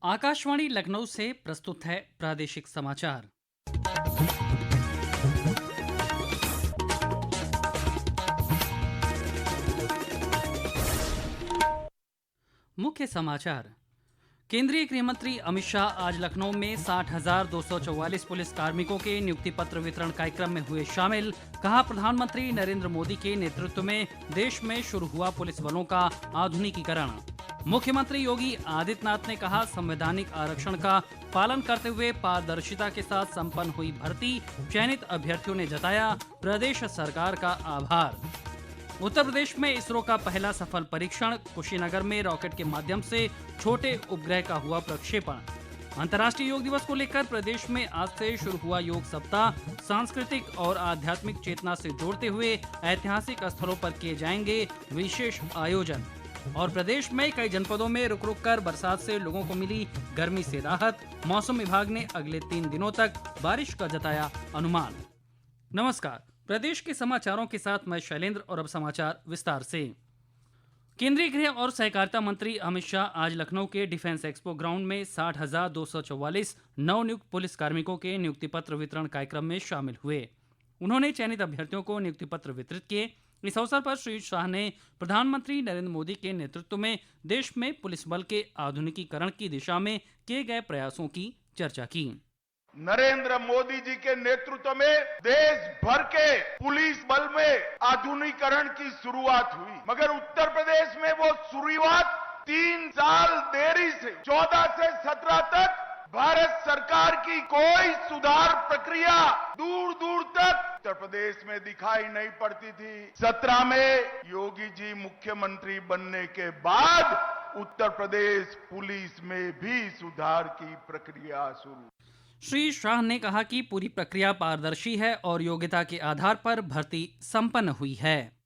आकाशवाणी लखनऊ से प्रस्तुत है प्रादेशिक समाचार। मुख्य समाचार। केंद्रीय गृह मंत्री अमित शाह आज लखनऊ में 60,244 पुलिस कार्मिकों के नियुक्ति पत्र वितरण कार्यक्रम में हुए शामिल। कहा, प्रधानमंत्री नरेंद्र मोदी के नेतृत्व में देश में शुरू हुआ पुलिस बलों का आधुनिकीकरण। मुख्यमंत्री योगी आदित्यनाथ ने कहा, संवैधानिक आरक्षण का पालन करते हुए पारदर्शिता के साथ संपन्न हुई भर्ती। चयनित अभ्यर्थियों ने जताया प्रदेश सरकार का आभार। उत्तर प्रदेश में इसरो का पहला सफल परीक्षण। कुशीनगर में रॉकेट के माध्यम से छोटे उपग्रह का हुआ प्रक्षेपण। अंतर्राष्ट्रीय योग दिवस को लेकर प्रदेश में आज से शुरू हुआ योग सप्ताह। सांस्कृतिक और आध्यात्मिक चेतना से जोड़ते हुए ऐतिहासिक स्थलों पर किए जाएंगे विशेष आयोजन। और प्रदेश में कई जनपदों में रुक रुक कर बरसात से लोगों को मिली गर्मी से राहत। मौसम विभाग ने अगले 3 दिनों तक बारिश का जताया अनुमान। नमस्कार, प्रदेश के समाचारों के साथ मैं शैलेंद्र और अब समाचार विस्तार से। केंद्रीय गृह और सहकारिता मंत्री अमित शाह आज लखनऊ के डिफेंस एक्सपो ग्राउंड में 60,244 नवनियुक्त पुलिस कार्मिकों के नियुक्ति पत्र वितरण कार्यक्रम में शामिल हुए। उन्होंने चयनित अभ्यर्थियों को नियुक्ति पत्र वितरित किए। इस अवसर पर श्री शाह ने प्रधानमंत्री नरेंद्र मोदी के नेतृत्व में देश में पुलिस बल के आधुनिकीकरण की दिशा में किए गए प्रयासों की चर्चा की। नरेंद्र मोदी जी के नेतृत्व में देश भर के पुलिस बल में आधुनिकीकरण की शुरुआत हुई, मगर उत्तर प्रदेश में वो शुरुआत 3 साल देरी से 14 से 17 तक भारत सरकार की कोई सुधार प्रक्रिया दूर दूर तक उत्तर प्रदेश में दिखाई नहीं पड़ती थी। 17 में योगी जी मुख्यमंत्री बनने के बाद उत्तर प्रदेश पुलिस में भी सुधार की प्रक्रिया शुरू। श्री शाह ने कहा कि पूरी प्रक्रिया पारदर्शी है और योग्यता के आधार पर भर्ती संपन्न हुई है।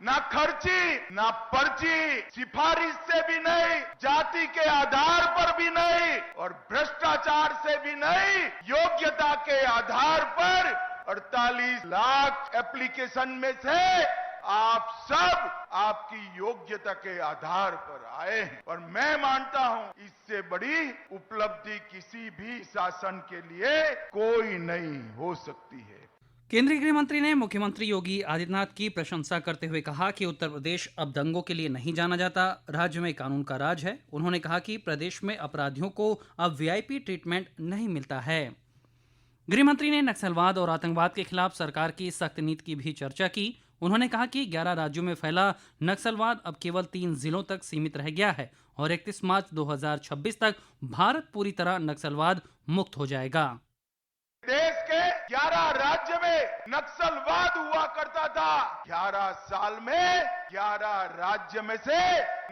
ना खर्ची, ना पर्ची, सिफारिश से भी नहीं, जाति के आधार पर भी नहीं और भ्रष्टाचार से भी नहीं, योग्यता के आधार पर 48 लाख एप्लीकेशन में से आप सब आपकी योग्यता के आधार पर आए हैं और मैं मानता हूं इससे बड़ी उपलब्धि किसी भी शासन के लिए कोई नहीं हो सकती है। केंद्रीय गृह मंत्री ने मुख्यमंत्री योगी आदित्यनाथ की प्रशंसा करते हुए कहा कि उत्तर प्रदेश अब दंगों के लिए नहीं जाना जाता, राज्य में कानून का राज है। उन्होंने कहा कि प्रदेश में अपराधियों को अब वीआईपी ट्रीटमेंट नहीं मिलता है। गृह मंत्री ने नक्सलवाद और आतंकवाद के खिलाफ सरकार की सख्त नीति की भी चर्चा की। उन्होंने कहा कि 11 राज्यों में फैला नक्सलवाद अब केवल 3 जिलों तक सीमित रह गया है और 31 मार्च 2026 तक भारत पूरी तरह नक्सलवाद मुक्त हो जाएगा। देश के 11 राज्य में नक्सलवाद हुआ करता था। 11 साल में 11 राज्य में से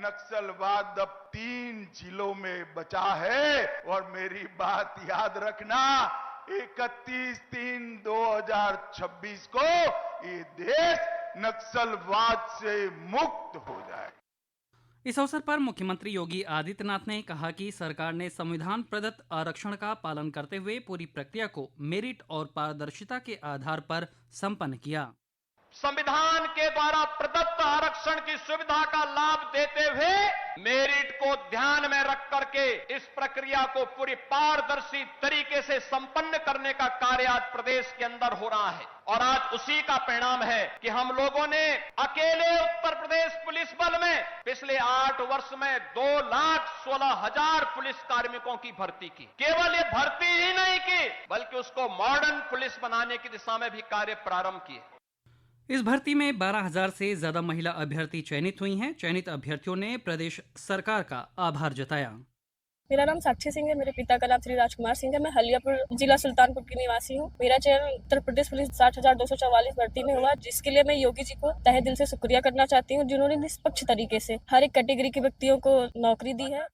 नक्सलवाद अब 3 जिलों में बचा है और मेरी बात याद रखना, 31/3/2026 को ये देश नक्सलवाद से मुक्त हो जाए। इस अवसर पर मुख्यमंत्री योगी आदित्यनाथ ने कहा कि सरकार ने संविधान प्रदत्त आरक्षण का पालन करते हुए पूरी प्रक्रिया को मेरिट और पारदर्शिता के आधार पर संपन्न किया। संविधान के द्वारा प्रदत्त आरक्षण की सुविधा का लाभ देते हुए मेरिट को ध्यान में रख करके इस प्रक्रिया को पूरी पारदर्शी तरीके से संपन्न करने का कार्य आज प्रदेश के अंदर हो रहा है और आज उसी का परिणाम है कि हम लोगों ने अकेले उत्तर प्रदेश पुलिस बल में पिछले 8 वर्ष में 2,16,000 पुलिस कार्मिकों की भर्ती की। केवल ये भर्ती ही नहीं की बल्कि उसको मॉडर्न पुलिस बनाने की दिशा में भी कार्य प्रारंभ किए। इस भर्ती में 12,000 से ज्यादा महिला अभ्यर्थी चयनित हुई हैं। चयनित अभ्यर्थियों ने प्रदेश सरकार का आभार जताया। मेरा नाम साक्षी सिंह है। मेरे पिता का नाम श्री राजकुमार सिंह है। मैं हलियापुर जिला सुल्तानपुर की निवासी हूँ। मेरा चयन उत्तर प्रदेश पुलिस 60,244 भर्ती में हुआ, जिसके लिए मैं योगी जी को तहे दिल से शुक्रिया करना चाहती हूँ, जिन्होंने निष्पक्ष तरीके से हर एक कैटेगरी के व्यक्तियों को नौकरी दी है।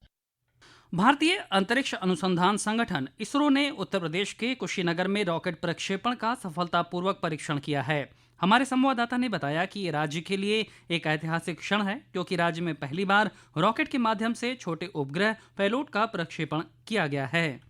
भारतीय अंतरिक्ष अनुसंधान संगठन इसरो ने उत्तर प्रदेश के कुशीनगर में रॉकेट प्रक्षेपण का सफलतापूर्वक परीक्षण किया है। हमारे संवाददाता ने बताया कि ये राज्य के लिए एक ऐतिहासिक क्षण है, क्योंकि राज्य में पहली बार रॉकेट के माध्यम से छोटे उपग्रह पेलोड का प्रक्षेपण किया गया है।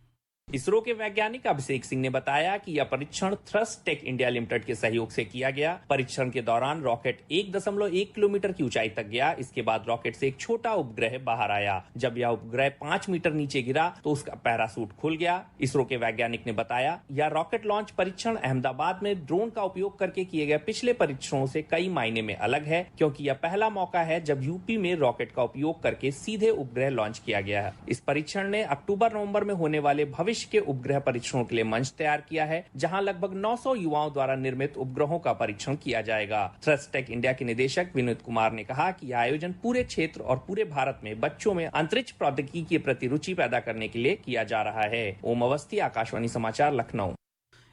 इसरो के वैज्ञानिक अभिषेक सिंह ने बताया कि यह परीक्षण थ्रस्ट टेक इंडिया लिमिटेड के सहयोग से किया गया। परीक्षण के दौरान रॉकेट 1.1 किलोमीटर की ऊंचाई तक गया। इसके बाद रॉकेट से एक छोटा उपग्रह बाहर आया। जब यह उपग्रह 5 मीटर नीचे गिरा तो उसका पैराशूट खुल गया। इसरो के वैज्ञानिक ने बताया, यह रॉकेट लॉन्च परीक्षण अहमदाबाद में ड्रोन का उपयोग करके किए गए पिछले परीक्षणों से कई मायने में अलग है, क्योंकि यह पहला मौका है जब यूपी में रॉकेट का उपयोग करके सीधे उपग्रह लॉन्च किया गया है। इस परीक्षण ने अक्टूबर-नवंबर में होने वाले भविष्य के उपग्रह परीक्षणों के लिए मंच तैयार किया है, जहां लगभग 900 युवाओं द्वारा निर्मित उपग्रहों का परीक्षण किया जाएगा। थ्रस्ट टेक इंडिया के निदेशक विनीत कुमार ने कहा कि यह आयोजन पूरे क्षेत्र और पूरे भारत में बच्चों में अंतरिक्ष प्रौद्योगिकी के प्रति रुचि पैदा करने के लिए किया जा रहा है। ओम अवस्थी, आकाशवाणी समाचार, लखनऊ।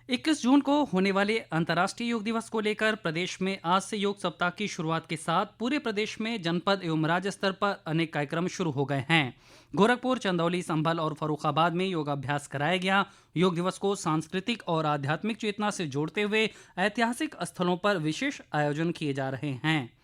21 जून को होने वाले अंतर्राष्ट्रीय योग दिवस को लेकर प्रदेश में आज से योग सप्ताह की शुरुआत के साथ पूरे प्रदेश में जनपद एवं राज्य स्तर पर अनेक कार्यक्रम शुरू हो गए हैं। गोरखपुर, चंदौली, संभल और फर्रुखाबाद में योगाभ्यास कराया गया। योग दिवस को सांस्कृतिक और आध्यात्मिक चेतना से जोड़ते हुए ऐतिहासिक स्थलों पर विशेष आयोजन किए जा रहे हैं।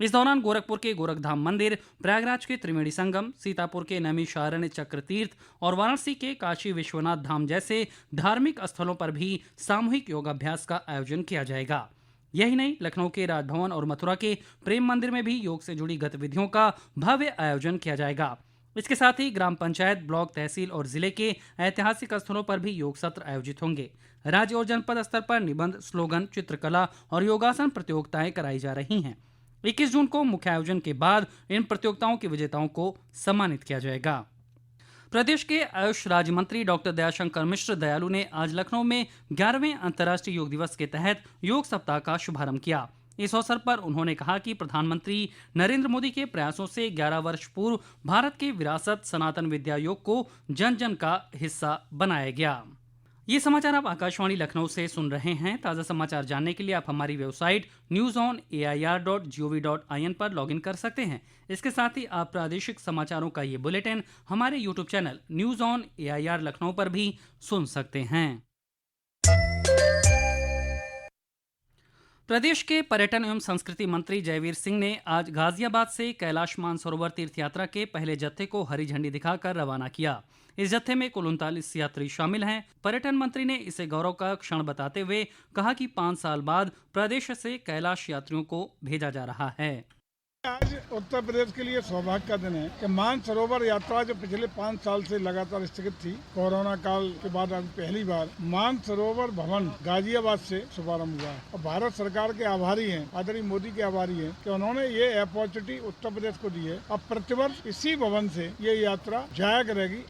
इस दौरान गोरखपुर के गोरखधाम मंदिर, प्रयागराज के त्रिवेणी संगम, सीतापुर के नैमिषारण्य चक्र तीर्थ और वाराणसी के काशी विश्वनाथ धाम जैसे धार्मिक स्थलों पर भी सामूहिक योगाभ्यास का आयोजन किया जाएगा। यही नहीं, लखनऊ के राजभवन और मथुरा के प्रेम मंदिर में भी योग से जुड़ी गतिविधियों का भव्य आयोजन किया जाएगा। इसके साथ ही ग्राम पंचायत, ब्लॉक, तहसील और जिले के ऐतिहासिक स्थलों पर भी योग सत्र आयोजित होंगे। राज्य और जनपद स्तर पर निबंध, स्लोगन, चित्रकला और योगासन प्रतियोगिताएं कराई जा रही हैं। 21 जून को मुख्य आयोजन के बाद इन प्रतियोगिताओं के विजेताओं को सम्मानित किया जाएगा। प्रदेश के आयुष राज्य मंत्री डॉक्टर दयाशंकर मिश्र दयालु ने आज लखनऊ में 11वें अंतर्राष्ट्रीय योग दिवस के तहत योग सप्ताह का शुभारंभ किया। इस अवसर पर उन्होंने कहा कि प्रधानमंत्री नरेंद्र मोदी के प्रयासों से 11 वर्ष पूर्व भारत की विरासत सनातन विद्या योग को जन जन का हिस्सा बनाया गया। ये समाचार आप आकाशवाणी लखनऊ से सुन रहे हैं। ताज़ा समाचार जानने के लिए आप हमारी वेबसाइट newsonair.gov.in पर लॉगिन कर सकते हैं। इसके साथ ही आप प्रादेशिक समाचारों का ये बुलेटिन हमारे YouTube channel news on AIR Lucknow पर भी सुन सकते हैं। प्रदेश के पर्यटन एवं संस्कृति मंत्री जयवीर सिंह ने आज गाजियाबाद से कैलाश मानसरोवर तीर्थ यात्रा के पहले जत्थे को हरी झंडी दिखाकर रवाना किया। इस जत्थे में कुल 39 यात्री शामिल हैं। पर्यटन मंत्री ने इसे गौरव का क्षण बताते हुए कहा कि 5 साल बाद प्रदेश से कैलाश यात्रियों को भेजा जा रहा है। आज उत्तर प्रदेश के लिए सौभाग्य का दिन है कि मानसरोवर यात्रा जो पिछले 5 साल से लगातार स्थगित थी, कोरोना काल के बाद आज पहली बार मानसरोवर भवन गाजियाबाद से शुभारंभ हुआ है। और भारत सरकार के आभारी हैं, आदरणीय मोदी के आभारी हैं कि उन्होंने ये अपॉर्चुनिटी उत्तर प्रदेश को दी है। अब प्रतिवर्ष इसी भवन से ये यात्रा जाया करेगी।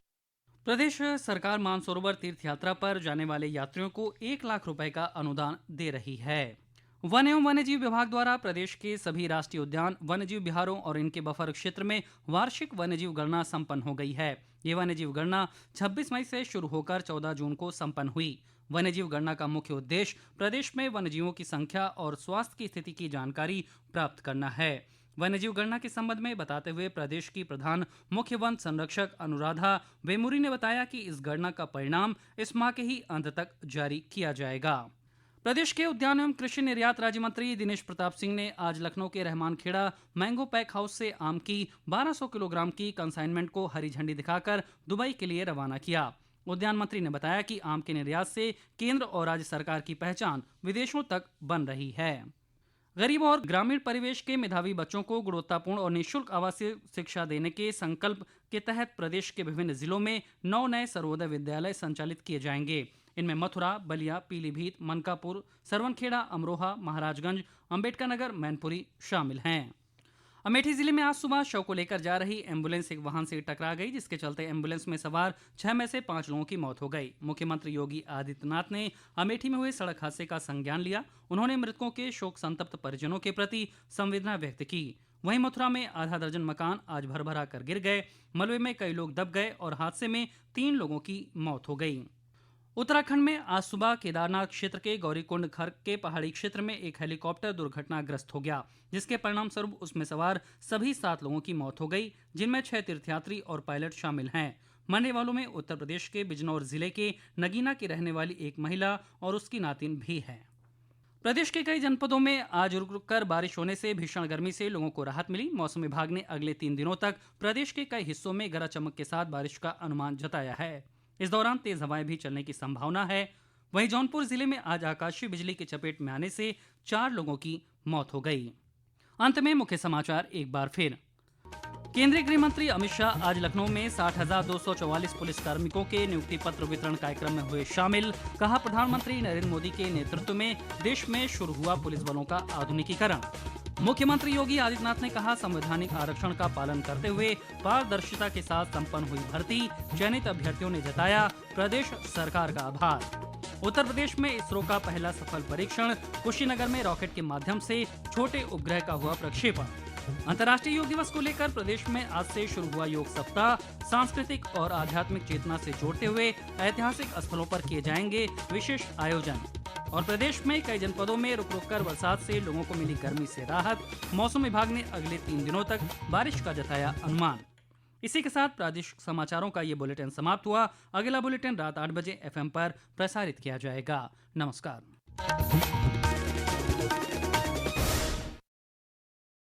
प्रदेश सरकार मानसरोवर तीर्थ यात्रा पर जाने वाले यात्रियों को 1 लाख रुपए का अनुदान दे रही है। वन एवं वन्यजीव विभाग द्वारा प्रदेश के सभी राष्ट्रीय उद्यान, वन्यजीव विहारों और इनके बफर क्षेत्र में वार्षिक वन्यजीव गणना संपन्न हो गई है। ये वन्यजीव गणना 26 मई से शुरू होकर 14 जून को संपन्न हुई। वन्यजीव गणना का मुख्य उद्देश्य प्रदेश में वन्यजीवों की संख्या और स्वास्थ्य की स्थिति की जानकारी प्राप्त करना है। वन्यजीव गणना के संबंध में बताते हुए प्रदेश की प्रधान मुख्य वन संरक्षक अनुराधा वेमुरी ने बताया कि इस गणना का परिणाम इस माह के ही अंत तक जारी किया जाएगा। प्रदेश के उद्यान एवं कृषि निर्यात राज्य मंत्री दिनेश प्रताप सिंह ने आज लखनऊ के Rahman Kheda mango pack house से आम की 1200 किलोग्राम की कंसाइनमेंट को हरी झंडी दिखाकर दुबई के लिए रवाना किया। उद्यान मंत्री ने बताया कि आम के निर्यात से केंद्र और राज्य सरकार की पहचान विदेशों तक बन रही है। गरीब और ग्रामीण परिवेश के मेधावी बच्चों को गुणवत्तापूर्ण और निःशुल्क आवासीय शिक्षा देने के संकल्प के तहत प्रदेश के विभिन्न जिलों में 9 नए सर्वोदय विद्यालय संचालित किए जाएंगे। इनमें मथुरा, बलिया, पीलीभीत, मनकापुर, सरवनखेड़ा, अमरोहा, महाराजगंज, अंबेडकर नगर, मैनपुरी शामिल हैं। अमेठी जिले में आज सुबह शव को लेकर जा रही एम्बुलेंस एक वाहन से टकरा गई, जिसके चलते एम्बुलेंस में सवार 6 में से 5 लोगों की मौत हो गई। मुख्यमंत्री योगी आदित्यनाथ ने अमेठी में हुए सड़क हादसे का संज्ञान लिया। उन्होंने मृतकों के शोक संतप्त परिजनों के प्रति संवेदना व्यक्त की। वहीं मथुरा में आधा दर्जन मकान आज भरभरा कर गिर गए। मलबे में कई लोग दब गए और हादसे में 3 लोगों की मौत हो गई। उत्तराखंड में आज सुबह केदारनाथ क्षेत्र के गौरीकुंड खर्क के पहाड़ी क्षेत्र में एक हेलीकॉप्टर दुर्घटनाग्रस्त हो गया, जिसके परिणाम स्वरूप उसमें सवार सभी 7 लोगों की मौत हो गई, जिनमें 6 तीर्थयात्री और पायलट शामिल हैं। मरने वालों में उत्तर प्रदेश के बिजनौर जिले के नगीना की रहने वाली एक महिला और उसकी नातिन भी है। प्रदेश के कई जनपदों में आज रुक रुक कर बारिश होने से भीषण गर्मी से लोगों को राहत मिली। मौसम विभाग ने अगले 3 दिनों तक प्रदेश के कई हिस्सों में गरज चमक के साथ बारिश का अनुमान जताया है। इस दौरान तेज हवाएं भी चलने की संभावना है। वहीं जौनपुर जिले में आज आकाशीय बिजली की चपेट में आने से 4 लोगों की मौत हो गई। अंत में मुख्य समाचार एक बार फिर। केंद्रीय गृह मंत्री अमित शाह आज लखनऊ में 60,244 पुलिस कार्मिकों के नियुक्ति पत्र वितरण कार्यक्रम में हुए शामिल। कहा, प्रधानमंत्री नरेंद्र मोदी के नेतृत्व में देश में शुरू हुआ पुलिस बलों का आधुनिकीकरण। मुख्यमंत्री योगी आदित्यनाथ ने कहा, संवैधानिक आरक्षण का पालन करते हुए पारदर्शिता के साथ संपन्न हुई भर्ती। चयनित अभ्यर्थियों ने जताया प्रदेश सरकार का आभार। उत्तर प्रदेश में इसरो का पहला सफल परीक्षण। कुशीनगर में रॉकेट के माध्यम से छोटे उपग्रह का हुआ प्रक्षेपण। अंतर्राष्ट्रीय योग दिवस को लेकर प्रदेश में आज से शुरू हुआ योग सप्ताह। सांस्कृतिक और आध्यात्मिक चेतना से जोड़ते हुए ऐतिहासिक स्थलों पर किए जाएंगे विशेष आयोजन। और प्रदेश में कई जनपदों में रुक रुक कर बरसात से लोगों को मिली गर्मी से राहत। मौसम विभाग ने अगले 3 दिनों तक बारिश का जताया अनुमान। इसी के साथ प्रादेशिक समाचारों का ये बुलेटिन समाप्त हुआ। अगला बुलेटिन रात 8 बजे FM पर प्रसारित किया जाएगा। नमस्कार।